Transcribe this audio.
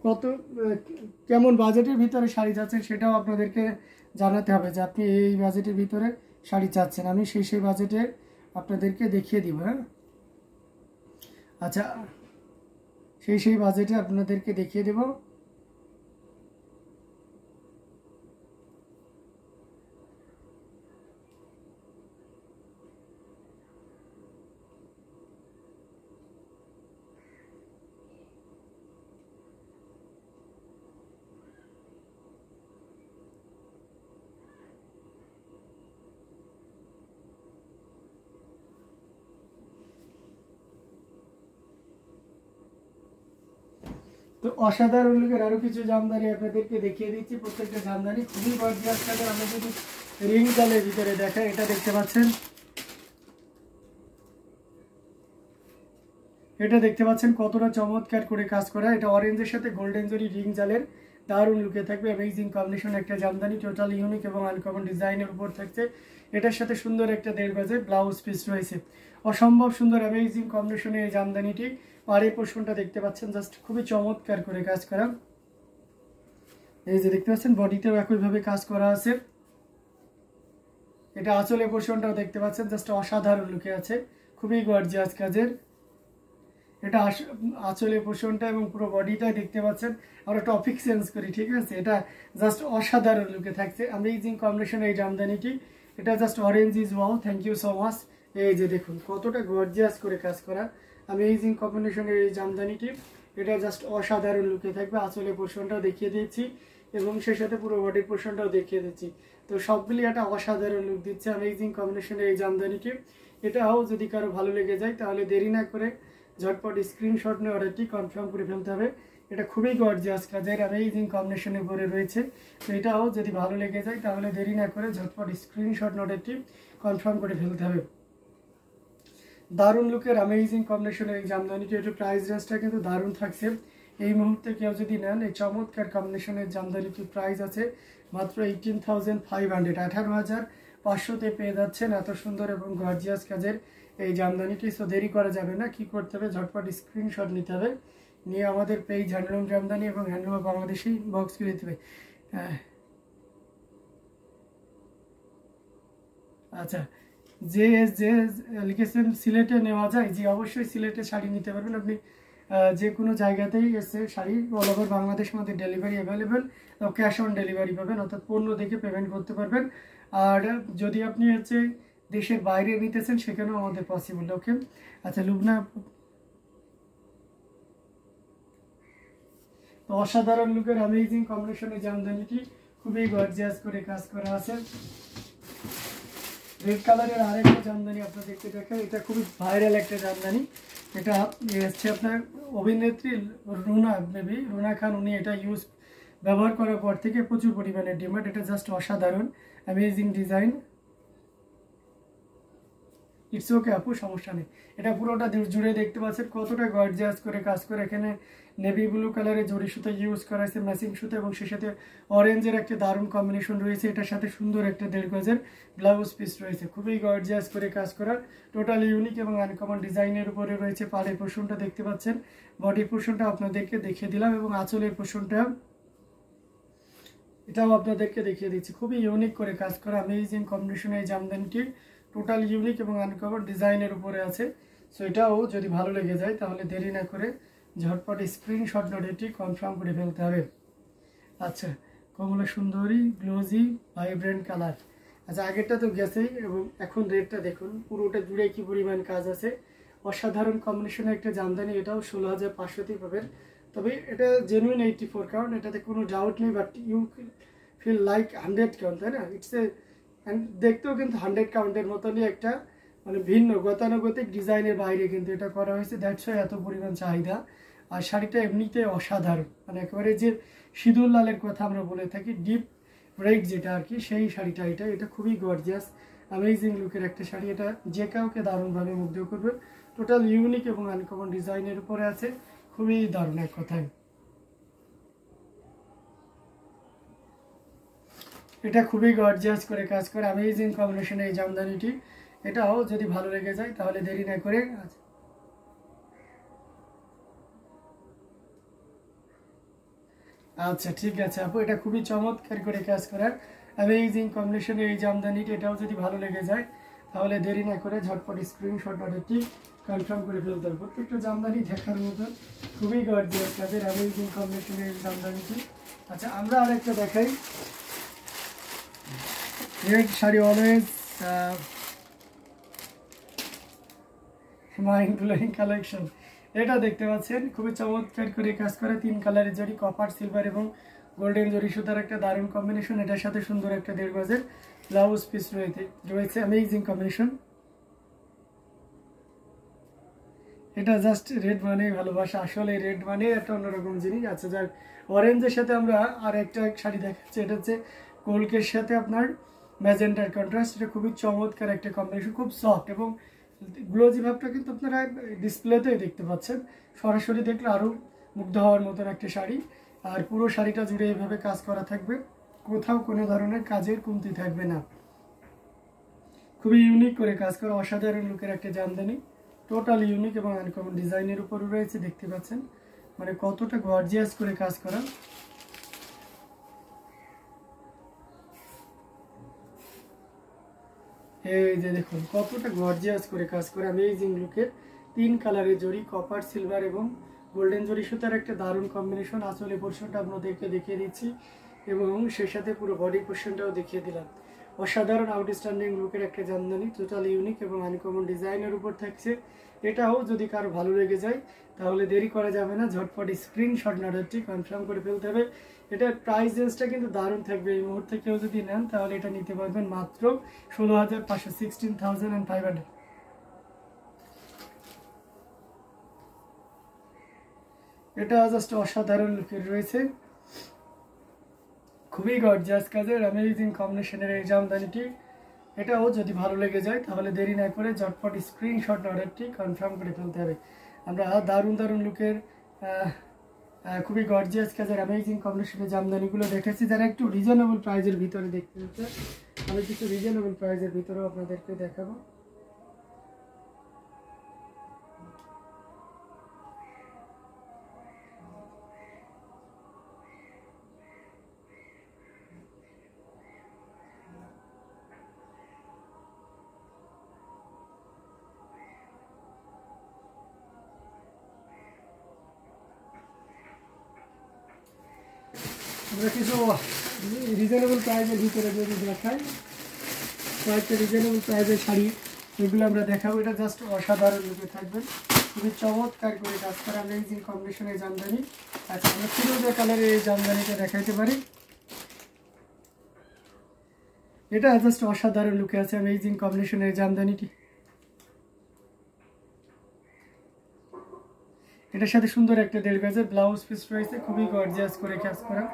কত কেমন বাজেটের ভিতরে শাড়ি চাচ্ছেন সেটাও আপনাদেরকে জানাতে হবে যে আপনি এই বাজেটের ভিতরে শাড়ি চাচ্ছেন। আমি সেই বাজেটে আপনাদেরকে দেখিয়ে দিব। হ্যাঁ, আচ্ছা, সেই বাজেটে আপনাদেরকে দেখিয়ে দেব। তো অসাধারণ লুকের আরো কিছু জামদানি আপনাদেরকে দেখিয়ে দিচ্ছি। প্রত্যেকটা জামদানি খুবই গর্জিয়াস কাজের। আমরা যদি রিং জালের ভিতরে দেখাই, এটা দেখতে পাচ্ছেন, এটা দেখতে পাচ্ছেন কতটা চমৎকার করে কাজ করা। এটা অরেঞ্জের সাথে গোল্ডেন জরি রিং জালের দারুণ লুকে থাকবে। অ্যামেজিং কম্বিনেশন একটা জামদানি, টোটাল ইউনিক এবং আনকমন ডিজাইনের উপর থাকছে। এটার সাথে সুন্দর একটা 1.5 গজের ব্লাউজ পিস রয়েছে। অসম্ভব সুন্দর অ্যামেজিং কম্বিনেশনের এই জামদানিটি। আর এই পোর্শনটা দেখতে পাচ্ছেন জাস্ট খুবই চমৎকার করে কাজ করা। এই যে দেখতে পাচ্ছেন বডিতেও একইভাবে কাজ করা আছে। এটা আঁচলের পোর্শনটাও দেখতে পাচ্ছেন জাস্ট অসাধারণ লুকে আছে, খুবই গর্জিয়াস কাজের। এটা আঁচলের পোর্শনটা এবং পুরো বডিটাই দেখতে পাচ্ছেন। আমরা টপিক চেঞ্জ করি, ঠিক আছে। এটা জাস্ট অসাধারণ লুকে থাকছে অ্যামেজিং কম্বিনেশন এই জামদানিটি। এটা just orange is wow, thank you so much. এই যে দেখুন কতটা গর্জিয়াস করে কাজ করা অ্যামেজিং কম্বিনেশনের এই জামদানিটি। এটা জাস্ট অসাধারণ লুকে থাকবে। আঁচলের পোর্শনটাও দেখিয়ে দিচ্ছি এবং সেই সাথে পুরো বডির পোর্শনটাও দেখিয়ে দিচ্ছি। তো সব মিলিয়ে একটা অসাধারণ লুক দিচ্ছে অ্যামেজিং কম্বিনেশনের এই জামদানিটি। এটাও যদি কারো ভালো লেগে যায় তাহলে দেরি না করে ঝটপট স্ক্রিনশট নিয়ে অর্ডারটি কনফার্ম করে ফেলতে হবে। এটা খুবই গর্জিয়াস কাজের অ্যামেজিং কম্বিনেশনের উপরে রয়েছে। তো এটাও যদি ভালো লেগে যায় তাহলে দেরি না করে ঝটপট স্ক্রিনশট নিয়ে অর্ডারটি কনফার্ম করে ফেলতে হবে। দারুণ লুকের অ্যামেজিং কম্বিনেশনের এই জামদানিটি, একটু প্রাইস রেঞ্জটা কিন্তু দারুণ থাকছে। এই মুহূর্তে কেউ যদি নেন এই চমৎকার কম্বিনেশনের জামদানিটির প্রাইস আছে মাত্র 18,500, 18,500-তে পেয়ে যাচ্ছেন এত সুন্দর এবং গর্জিয়াস কাজের এই জামদানিটি। সো দেরি করা যাবে না, কি করতে হবে ঝটপট স্ক্রিনশট নিতে হবে, নিয়ে আমাদের পেজ হ্যান্ডলুম জামদানি এবং হ্যান্ডলুম বাংলাদেশি বক্স করে দিতে হবে। আচ্ছা, যে যে লিখেছেন সিলেটে নেওয়া যায়, যে অবশ্যই সিলেটে শাড়ি নিতে পারবেন আপনি। যে কোনো জায়গাতেই এসে শাড়ি অল ওভার বাংলাদেশ মধ্যে delivery available, cash on delivery পাবেন, অর্থাৎ পণ্য দেখে পেমেন্ট করতে পারবেন। আর যদি আপনি হচ্ছে দেশের বাইরে নিতেছেন সেখানেও আমাদের পসিবল। ওকে, আচ্ছা লুবনা, তো অসাধারণ লুকের অ্যামেজিং কম্বিনেশনের জামদানিটি খুবই গর্জিয়াস করে কাজ করা আছে। রেড কালারের আরেকটা জামদানি আপনাদেরকে দেখাই। এটা খুবই ভাইরাল একটা জামদানি। এটা হচ্ছে আপনার অভিনেত্রী রুনা, মেবি রুনা খান, উনি এটা ব্যবহার করার পর থেকে প্রচুর পরিমাণে ডিমান্ড। এটা জাস্ট অসাধারণ অ্যামেজিং ডিজাইন। ইটস ওকে আপু, সমস্যা নেই। এটা পুরোটা জুড়ে দেখতে পাচ্ছেন কতটা গর্জিয়াস করে কাজ করে। এখানে নেভি ব্লু কালারের জরি সুতা ইউজ করা হয়েছে, ম্যাচিং সুতা, এবং সে সাথে অরেঞ্জের একটা দারুণ কম্বিনেশন রয়েছে। এটার সাথে সুন্দর একটা 1.5 গজের ব্লাউজ পিস রয়েছে, খুবই গর্জিয়াস করে কাজ করা, টোটালি ইউনিক এবং আনকমন ডিজাইনের উপরে রয়েছে। পাড়ের পোর্শনটা দেখতে পাচ্ছেন, বডির পোর্শনটা আপনাদেরকে দেখিয়ে দিলাম এবং আঁচলের পোর্শনটা এটাও আপনাদেরকে দেখিয়ে দিচ্ছি। খুবই ইউনিক করে কাজ করা অ্যামেজিং কম্বিনেশনের এই জামদানিটি টোটাল ইউনিক এবং আনকমন ডিজাইনের উপরে আছে। সো এটাও যদি ভালো লেগে যায় তাহলে দেরি না করে ঝটপট স্ক্রিনশট নোটেটি কনফার্ম করে ফেলতে হবে। আচ্ছা, কমলা সুন্দরী গ্লোজি ভাইব্রেন্ট কালার। আচ্ছা, আগেরটা তো গেছেই এবং এখন রেডটা দেখুন, পুরোটা জুড়ে কি পরিমাণ কাজ আছে। অসাধারণ কম্বিনেশনের একটা জামদানি। এটাও 16,500তেই পাবেন। তবে এটা জেনুইন 84 কাউন্ট, এটাতে কোনো ডাউট নেই, but you feel like 100 count, তাই না? ইটস এ, দেখতেও কিন্তু 100 কাউন্টের মতনই একটা মানে ভিন্ন গতানুগতিক ডিজাইনের বাইরে কিন্তু এটা করা হয়েছে। দ্যাটস ওয়াই এত পরিমাণ চাহিদা। আর শাড়িটা এমনিতে অসাধারণ, মানে একেবারে যে সিঁদুর লালের কথা আমরা বলে থাকি, ডিপ রেড যেটা আর কি, সেই শাড়িটা এটা খুবই গর্জিয়াস অ্যামেজিং লুকের একটা শাড়ি। এটা যে কাউকে দারুণভাবে মুগ্ধ করবে। টোটাল ইউনিক এবং আনকমন ডিজাইনের উপরে আছে, খুবই দারুণ এক কথায়। এটা খুবই গর্জিয়াস করে কাজ করে অ্যামেজিং কম্বিনেশন এই জামদানিটি। এটাও যদি ভালো লেগে যায় তাহলে দেরি না করে আচ্ছা ঠিক আছে আপু, এটা খুবই চমৎকার করে কাজ করার অ্যামেজিং কম্বিনেশনের এই জামদানিটি, এটাও যদি ভালো লেগে যায় তাহলে দেরি না করে ঝটপট স্ক্রিনশট অর্ডারটি কনফার্ম করে ফেলতে হবে। প্রত্যেকটা জামদানি দেখার মতো খুবই গর্জিয়াস কাজের অ্যামেজিং কম্বিনেশনের এই জামদানিটি। আচ্ছা আমরা আরেকটা দেখাই, red sari always mind blowing collection. এটা দেখতে পাচ্ছেন খুবই চমৎকার করে কাজ করা 3 কালারের জরি, কপার, সিলভার এবং গোল্ডেন জরি সুতার একটা দারুণ কম্বিনেশন। এটার সাথে সুন্দর একটা 1.5 গজের ব্লাউজ পিস রয়েছে অ্যামেজিং কম্বিনেশন। এটা জাস্ট রেড মানে ভালোবাসা, আসলে রেড মানে একটা অন্যরকম জিনিস। আচ্ছা যাক, অরেঞ্জের সাথে আমরা আর একটা শাড়ি দেখাচ্ছি, এটা হচ্ছে কোলকের সাথে আপনার ম্যাজেন্টার কন্ট্রাস্ট। এটা খুবই চমৎকার একটা কম্বিনেশন, খুব সফট এবং গ্লোজি ভাবটা কিন্তু আপনারা ডিসপ্লেতেই দেখতে পাচ্ছেন, সরাসরি দেখলে আরও মুগ্ধ হওয়ার মতন একটা শাড়ি। আর পুরো শাড়িটা জুড়ে এইভাবে কাজ করা থাকবে, কোথাও কোনো ধরনের কাজের কমতি থাকবে না। খুবই ইউনিক করে কাজ করা অসাধারণ লুকের একটা জামদানি, টোটাল ইউনিক এবং আনকমন ডিজাইনের উপর রয়েছে, দেখতে পাচ্ছেন মানে কতটা গর্জিয়াস করে কাজ করা। এই যে দেখুন কতটা গর্জিয়াস করে কাজ করে অ্যামেজিং লুকের 3 কালারের জরি, কপার, সিলভার এবং গোল্ডেন জরি সুতার একটা দারুণ কম্বিনেশন। আসলে পোর্শনটা আপনাদেরকে দেখিয়ে দিচ্ছি এবং সেই সাথে পুরো বডি পোর্শনটাও দেখিয়ে দিলাম। অসাধারণ আউটস্ট্যান্ডিং লুকের একটা জামদানি, টোটাল ইউনিক এবং আনকমন ডিজাইনের উপর থাকছে। এটাও যদি কারো ভালো লেগে যায় তাহলে দেরি করা যাবে না, ঝটপট স্ক্রিনশট অর্ডারটি কনফার্ম করে ফেলতে হবে। এটার প্রাইস রেঞ্জটা কিন্তু দারুণ থাকবে, এই মুহূর্তে কেউ যদি নেন তাহলে এটা নিতে পারবেন মাত্র 16,500, 16,500। এটা জাস্ট অসাধারণ লুকের রয়েছে, খুবই গর্জিয়াস কাজের অ্যামেজিং কম্বিনেশনের এই জামদানিটি। এটাও যদি ভালো লেগে যায় তাহলে দেরি না করে ঝটপট স্ক্রিনশট অর্ডারটি কনফার্ম করে ফেলতে হবে। আমরা দারুণ দারুণ লুকের খুবই গর্জিয়াস কাজের অ্যামেজিং কম্বিনেশনের জামদানিগুলো দেখেছি। যারা একটু রিজনেবল প্রাইজের ভিতরে দেখতে হচ্ছে, আমি কিছু রিজনেবল প্রাইজের ভিতরেও আপনাদেরকে দেখাবো। আমরা কিছু রিজনেবল প্রাইজের ভিতরে যদি দেখাই, কয়েকটা রিজনেবল প্রাইজের শাড়ি এগুলো আমরা দেখাবো। এটা জাস্ট অসাধারণ লুকে থাকবেন, খুবই চমৎকার করে কাজ করা অ্যামেজিং কম্বিনেশনের জামদানি। আচ্ছা আমরা ফিরোজা কালারের এই জামদানিটা দেখাইতে পারি। এটা জাস্ট অসাধারণ লুকে আছে অ্যামেজিং কম্বিনেশনের জামদানিটি। এটার সাথে সুন্দর একটা 1.5 গজের ব্লাউজ পিস রয়েছে, খুবই গর্জিয়াস করে কাজ করা।